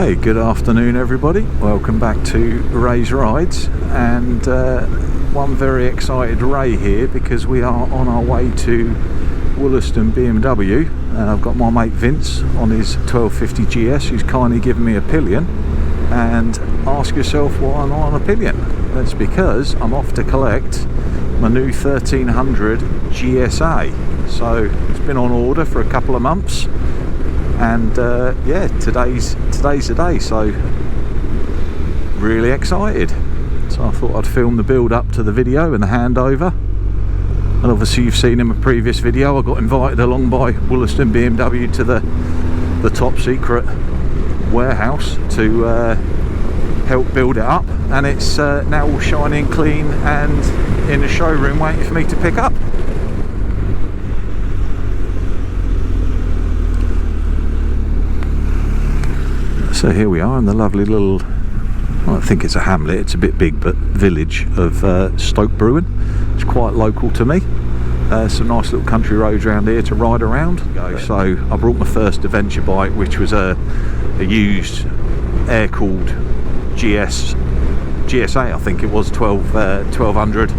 Okay, good afternoon everybody. Welcome back to Ray's Rides, and one very excited Ray here because we are on our way to Wollaston BMW. I've got my mate Vince on his 1250 GS who's kindly given me a pillion, and ask yourself why I'm on a pillion. That's because I'm off to collect my new 1300 GSA. So it's been on order for a couple of months, and yeah, today's the day, so really excited. So I thought I'd film the build up to the video and the handover. And obviously you've seen in my previous video I got invited along by Wollaston BMW to the top secret warehouse to help build it up, and it's now all shiny and clean and in the showroom waiting for me to pick up. So here we are in the lovely little, well, I think it's a hamlet, it's a bit big, but village of Stoke Bruin. It's quite local to me. Some nice little country roads around here to ride around. So I brought my first adventure bike, which was a used air-cooled GSA, I think it was, 1200.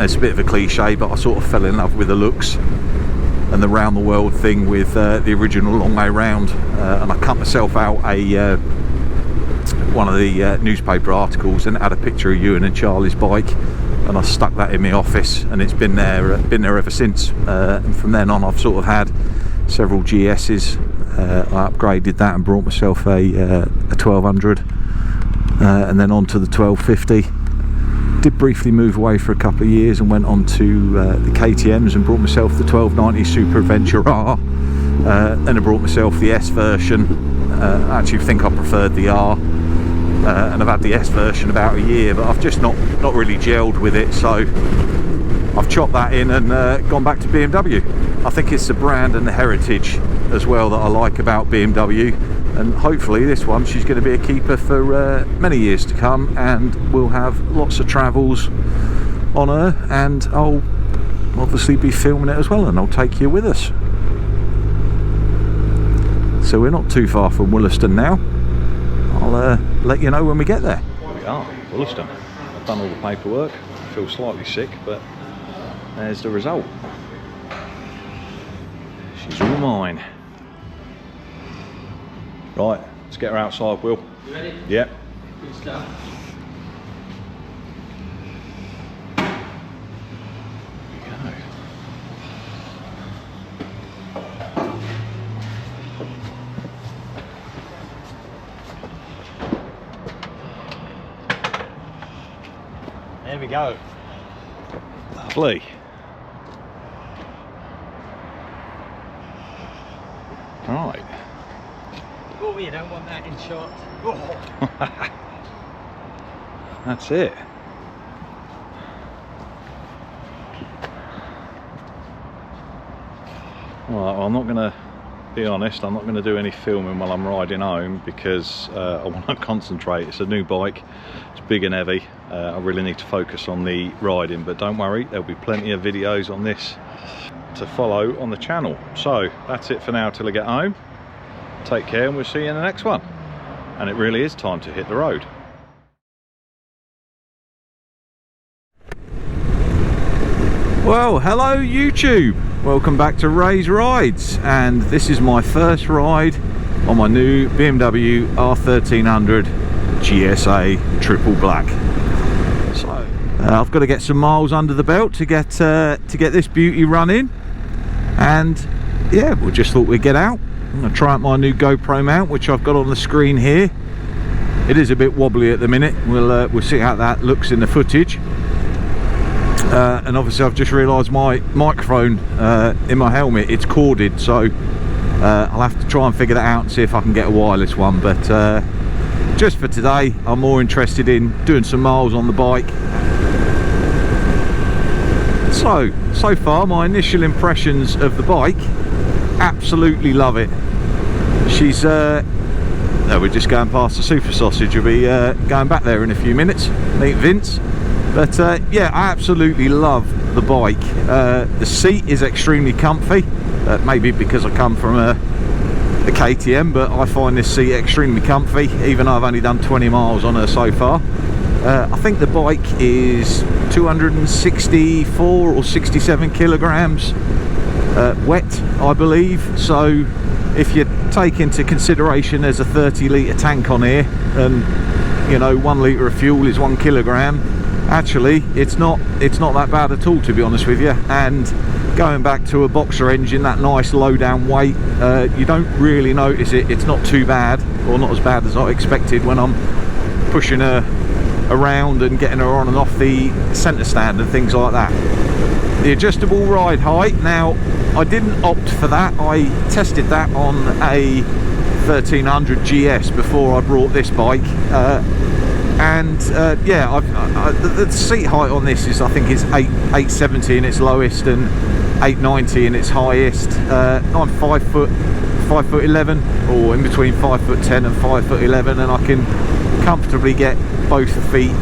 It's a bit of a cliche, but I sort of fell in love with the looks and the round the world thing with the original long way round, and I cut myself out one of the newspaper articles and had a picture of Ewan and Charlie's bike, and I stuck that in my office, and it's been there ever since. And from then on I've sort of had several GS's. I upgraded that and brought myself a 1200, and then on to the 1250. Did briefly move away for a couple of years and went on to the KTMs and brought myself the 1290 Super Adventure R. Then I brought myself the S version. I actually think I preferred the R, and I've had the S version about a year, but I've just not really gelled with it, so I've chopped that in and gone back to BMW. I think it's the brand and the heritage as well that I like about BMW, and hopefully this one, she's going to be a keeper for many years to come, and we'll have lots of travels on her, and I'll obviously be filming it as well, and I'll take you with us. So we're not too far from Wollaston now. I'll let you know when we get there. Here we are, Wollaston. I've done all the paperwork. I feel slightly sick, but there's the result. She's all mine. Right, let's get her outside, Will. You ready? Yep. Good stuff. There we go. Lovely. Right. Oh, you don't want that in shot. Oh. That's it. Well, I'm not going to be honest, I'm not going to do any filming while I'm riding home because I want to concentrate. It's a new bike, it's big and heavy. I really need to focus on the riding, but don't worry, there'll be plenty of videos on this to follow on the channel. So that's it for now till I get home. Take care, and we'll see you in the next one. And it really is time to hit the road. Well, hello YouTube, welcome back to Ray's Rides, and this is my first ride on my new BMW R1300 GSA triple black. So I've got to get some miles under the belt to get this beauty running, and yeah, we just thought we'd get out. I'm going to try out my new GoPro mount, which I've got on the screen here. It is a bit wobbly at the minute. We'll see how that looks in the footage. And obviously I've just realised my microphone in my helmet, it's corded, so I'll have to try and figure that out and see if I can get a wireless one. But just for today, I'm more interested in doing some miles on the bike. So far my initial impressions of the bike, absolutely love it. She's we're just going past the Super Sausage. We'll be going back there in a few minutes, meet Vince. But yeah, I absolutely love the bike. The seat is extremely comfy, maybe because I come from a KTM, but I find this seat extremely comfy, even though I've only done 20 miles on her so far. I think the bike is 264 or 67 kilograms wet, I believe. So if you take into consideration there's a 30-litre tank on here, and you know 1 litre of fuel is 1 kilogram, actually it's not that bad at all, to be honest with you. And going back to a boxer engine, that nice low down weight, you don't really notice it. It's not too bad, or not as bad as I expected when I'm pushing her around and getting her on and off the centre stand and things like that. The adjustable ride height, now I didn't opt for that. I tested that on a 1300 GS before I brought this bike, yeah, the seat height on this is, I think it's 870 in its lowest and 890 in its highest. I'm 5'11", or in between 5'10" and 5'11", and I can comfortably get both feet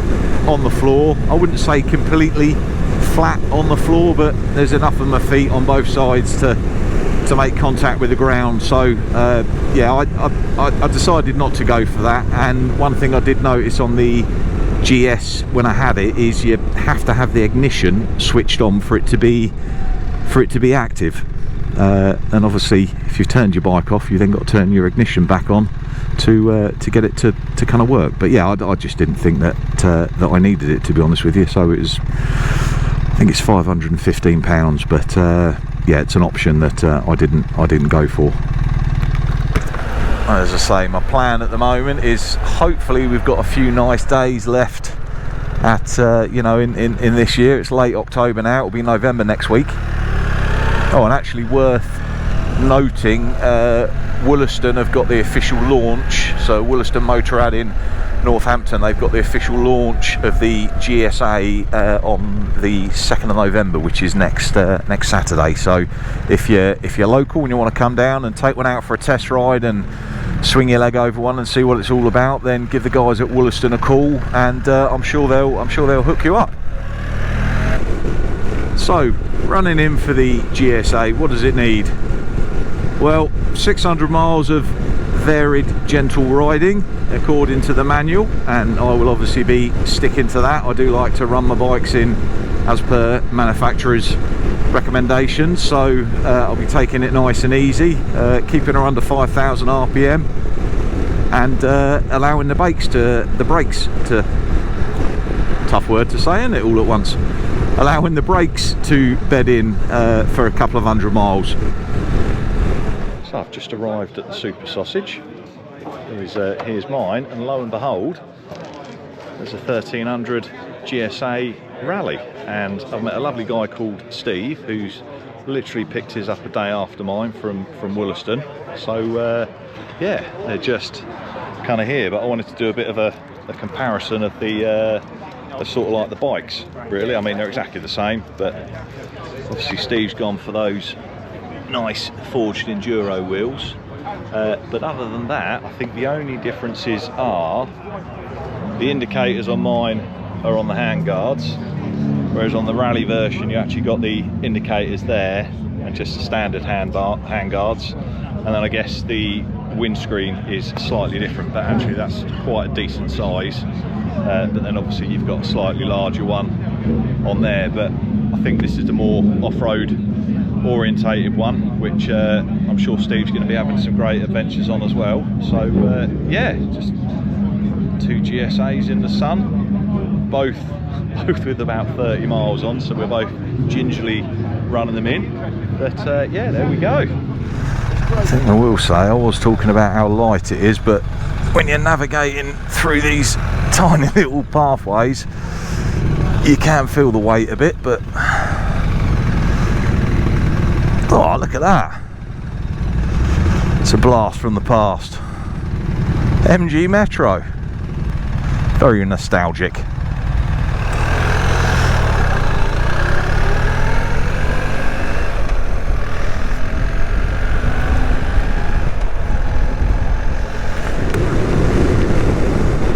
on the floor. I wouldn't say completely flat on the floor, but there's enough of my feet on both sides to make contact with the ground. So yeah, I decided not to go for that. And one thing I did notice on the GS when I had it is you have to have the ignition switched on for it to be active, and obviously if you've turned your bike off, you then got to turn your ignition back on to get it to kind of work. But yeah, I just didn't think that I needed it, to be honest with you. So it was, I think it's £515, but yeah, it's an option that I didn't go for. As I say, my plan at the moment is hopefully we've got a few nice days left at you know, in this year. It's late October now, it'll be November next week. Oh, and actually worth noting, Wollaston have got the official launch. So Wollaston Motorrad in Northampton, they've got the official launch of the GSA on the 2nd of November, which is next Saturday. So if you're local and you want to come down and take one out for a test ride and swing your leg over one and see what it's all about, then give the guys at Wollaston a call, and I'm sure they'll hook you up. So running in for the GSA, what does it need? Well, 600 miles of varied gentle riding according to the manual, and I will obviously be sticking to that. I do like to run my bikes in as per manufacturer's recommendations, so I'll be taking it nice and easy, keeping her under 5,000 RPM, and allowing the brakes to tough word to say, isn't it, all at once, allowing the brakes to bed in for a couple of 100 miles. So I've just arrived at the Super Sausage. Here's mine, and lo and behold, there's a 1300 GSA Rally, and I've met a lovely guy called Steve who's literally picked his up a day after mine from Wollaston. So yeah, they're just kind of here, but I wanted to do a bit of a comparison of the sort of like the bikes, really. I mean, they're exactly the same, but obviously Steve's gone for those nice forged enduro wheels, but other than that, I think the only differences are the indicators on mine are on the hand guards, whereas on the rally version you actually got the indicators there and just standard hand guards, and then I guess the windscreen is slightly different, but actually that's quite a decent size, but then obviously you've got a slightly larger one on there. But I think this is the more off-road orientated one, which I'm sure Steve's going to be having some great adventures on as well. So yeah, just 2 GSAs in the sun, both with about 30 miles on, so we're both gingerly running them in. But yeah, there we go. I think I will say, I was talking about how light it is, but when you're navigating through these tiny little pathways, you can feel the weight a bit. But oh, look at that, it's a blast from the past. MG Metro, very nostalgic.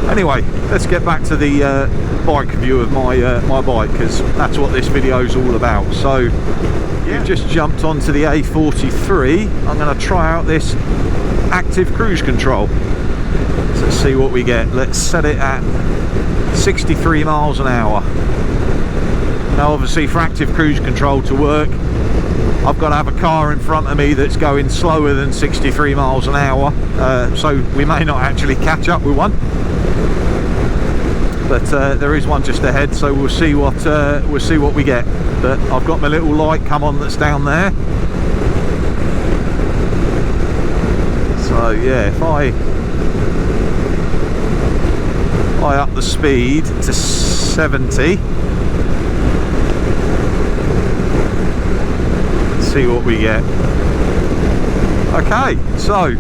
Anyway, let's get back to the bike view of my bike, because that's what this video is all about. So yeah, you've just jumped onto the A43. I'm going to try out this active cruise control. So let's see what we get. Let's set it at 63 miles an hour. Now obviously for active cruise control to work, I've got to have a car in front of me that's going slower than 63 miles an hour, so we may not actually catch up with one, but there is one just ahead, so we'll see what we get. But I've got my little light come on that's down there, so yeah, if I up the speed to 70, see what we get. Okay, so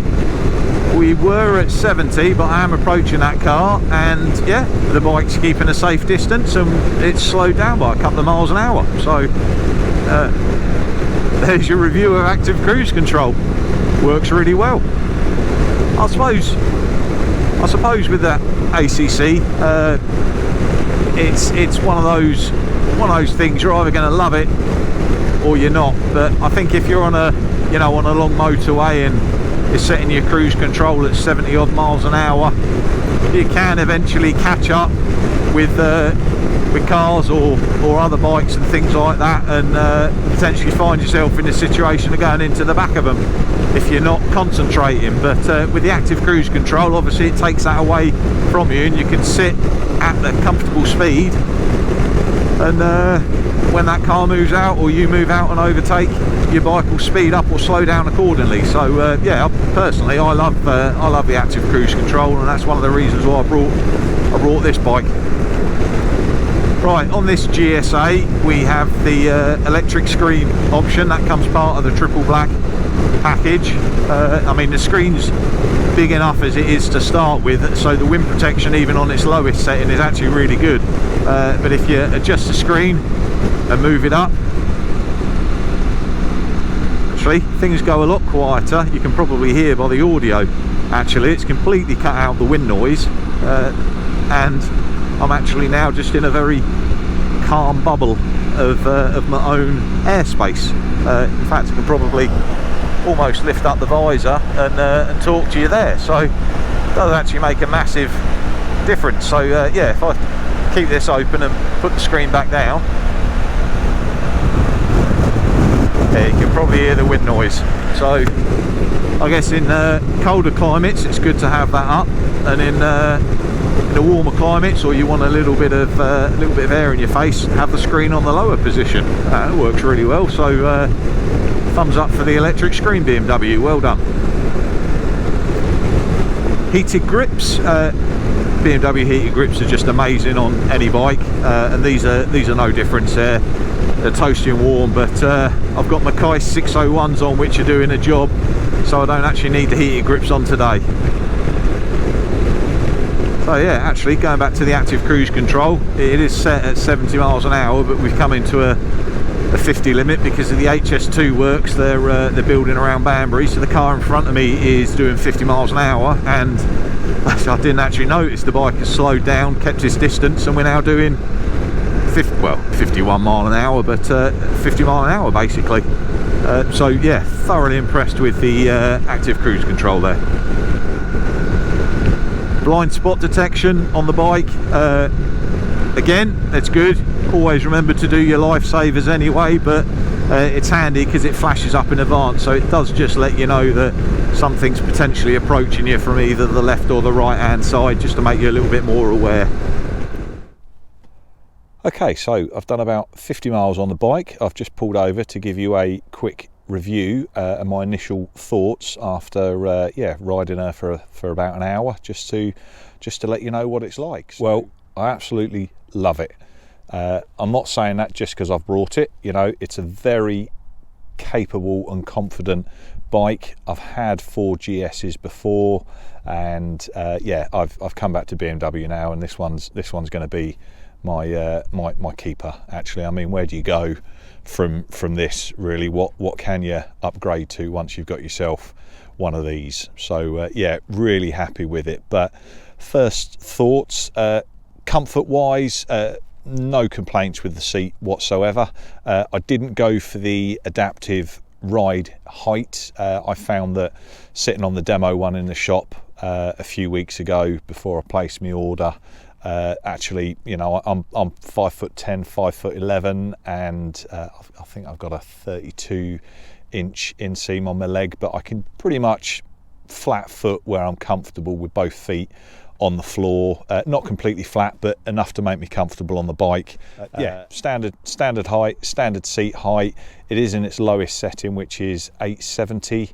we were at 70, but I am approaching that car, and yeah, the bike's keeping a safe distance and it's slowed down by a couple of miles an hour. So there's your review of active cruise control. Works really well. I suppose with that ACC, it's one of those things, you're either going to love it or you're not. But I think if you're on a long motorway and you're setting your cruise control at 70 odd miles an hour, you can eventually catch up with cars or other bikes and things like that, and potentially find yourself in a situation of going into the back of them if you're not concentrating. But with the active cruise control, obviously it takes that away from you, and you can sit at the comfortable speed, and when that car moves out or you move out and overtake, your bike will speed up or slow down accordingly. So yeah, personally I love the active cruise control, and that's one of the reasons why I brought this bike. Right, on this GSA we have the electric screen option that comes part of the triple black package. I mean, the screen's big enough as it is to start with, so the wind protection even on its lowest setting is actually really good. But if you adjust the screen and move it up, actually things go a lot quieter. You can probably hear by the audio, actually it's completely cut out the wind noise, and I'm actually now just in a very calm bubble of my own airspace. In fact, I can probably almost lift up the visor and talk to you there, so it does actually make a massive difference. So yeah, if I keep this open and put the screen back down, yeah, you can probably hear the wind noise. So I guess in colder climates it's good to have that up, and in the warmer climates, or you want a little bit of air in your face, have the screen on the lower position. It works really well. So thumbs up for the electric screen, BMW, well done. Heated grips, BMW heated grips are just amazing on any bike, and these are no difference. They're toasty and warm, but I've got my Kai 601s on, which are doing a job, so I don't actually need the heated grips on today. So yeah, actually going back to the active cruise control, it is set at 70 miles an hour, but we've come into a 50 limit because of the HS2 works. They're building around Banbury, so the car in front of me is doing 50 miles an hour, and I didn't actually notice the bike has slowed down, kept its distance, and we're now doing 51 mile an hour, but 50 mile an hour basically. So yeah, thoroughly impressed with the active cruise control there. Blind spot detection on the bike, again, that's good. Always remember to do your lifesavers anyway, but it's handy because it flashes up in advance, so it does just let you know that something's potentially approaching you from either the left or the right hand side, just to make you a little bit more aware. Okay, so I've done about 50 miles on the bike. I've just pulled over to give you a quick review and my initial thoughts after yeah, riding her for about an hour, just to let you know what it's like. Well, I absolutely love it. I'm not saying that just because I've brought it. You know, it's a very capable and confident bike. I've had 4 GSs before, and yeah, I've come back to BMW now, and this one's going to be my keeper. Actually, I mean, where do you go from this really? What can you upgrade to once you've got yourself one of these? So yeah, really happy with it. But first thoughts, comfort wise, no complaints with the seat whatsoever. I didn't go for the adaptive ride height. I found that sitting on the demo one in the shop a few weeks ago before I placed my order, actually, you know, I'm 5'10", 5'11", and I think I've got a 32-inch inseam on my leg, but I can pretty much flat foot where I'm comfortable with both feet on the floor, not completely flat, but enough to make me comfortable on the bike. Yeah, standard height, standard seat height. It is in its lowest setting, which is 870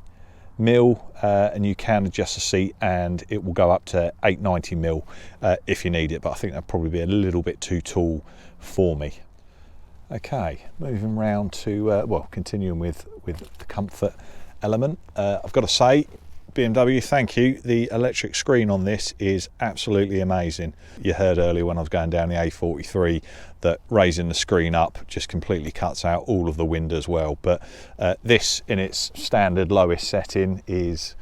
mil, and you can adjust the seat and it will go up to 890 mil if you need it, but I think that'd probably be a little bit too tall for me. Okay, moving round to well, continuing with the comfort element. I've got to say, BMW, thank you. The electric screen on this is absolutely amazing. You heard earlier when I was going down the A43 that raising the screen up just completely cuts out all of the wind as well. But this, in its standard lowest setting, it's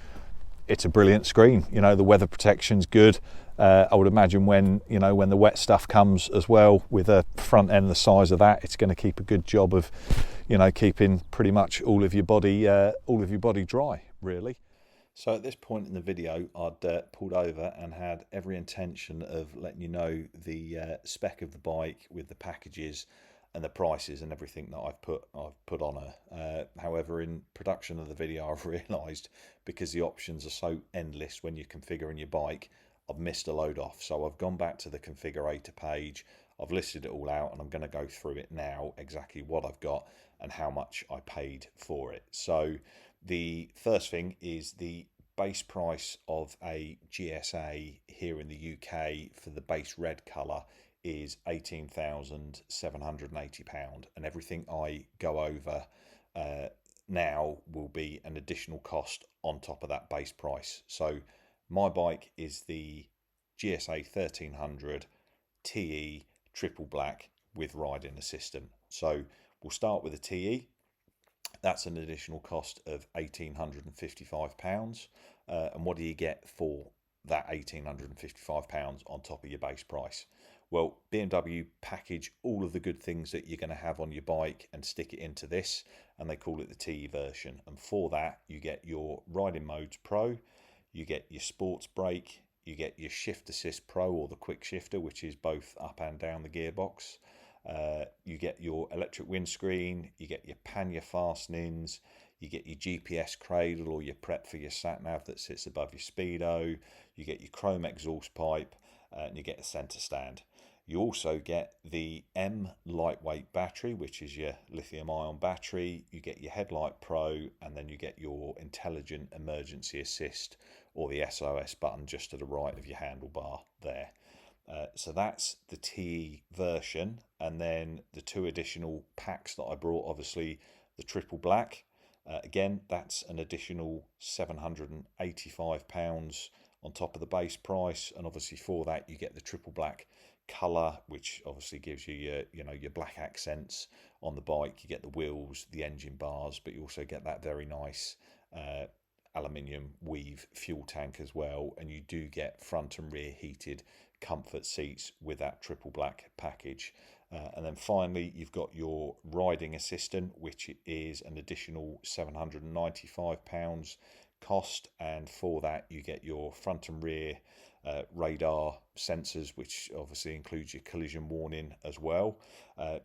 a brilliant screen. You know, the weather protection's good. I would imagine when the wet stuff comes as well, with a front end the size of that, it's going to keep a good job of, you know, keeping pretty much all of your body dry, really. So at this point in the video, I'd pulled over and had every intention of letting you know the spec of the bike with the packages and the prices and everything that I've put on her. However, in production of the video, I've realised, because the options are so endless when you're configuring your bike, I've missed a load off. So I've gone back to the configurator page, I've listed it all out, and I'm going to go through it now, exactly what I've got and how much I paid for it. So the first thing is the base price of a GSA here in the UK for the base red colour is £18,780, and everything I go over now will be an additional cost on top of that base price. So my bike is the GSA 1300 TE triple black with riding assistant. So we'll start with the TE. That's an additional cost of £1,855. And what do you get for that £1,855 on top of your base price? Well, BMW package all of the good things that you're going to have on your bike and stick it into this, and they call it the TE version. And for that, you get your Riding Modes Pro, you get your Sports Brake, you get your Shift Assist Pro, or the Quick Shifter, which is both up and down the gearbox. You get your electric windscreen, you get your pannier fastenings, you get your GPS cradle or your prep for your sat nav that sits above your speedo, you get your chrome exhaust pipe, and you get a centre stand. You also get the M lightweight battery, which is your lithium ion battery. You get your Headlight Pro, and then you get your intelligent emergency assist, or the SOS button, just to the right of your handlebar there. So that's the TE version, and then the two additional packs that I brought, obviously the triple black, again that's an additional £785 on top of the base price, and obviously for that you get the triple black colour, which obviously gives you your black accents on the bike. You get the wheels, the engine bars, but you also get that very nice aluminium weave fuel tank as well, and you do get front and rear heated comfort seats with that triple black package. And then finally you've got your riding assistant, which is an additional £795 cost, and for that you get your front and rear radar sensors, which obviously includes your collision warning as well.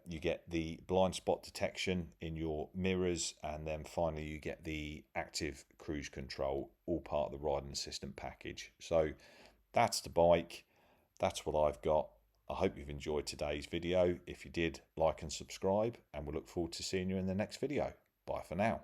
You get the blind spot detection in your mirrors, and then finally you get the active cruise control, all part of the riding assistant package. So that's the bike, that's what I've got. I hope you've enjoyed today's video. If you did, like and subscribe, and we'll look forward to seeing you in the next video. Bye for now.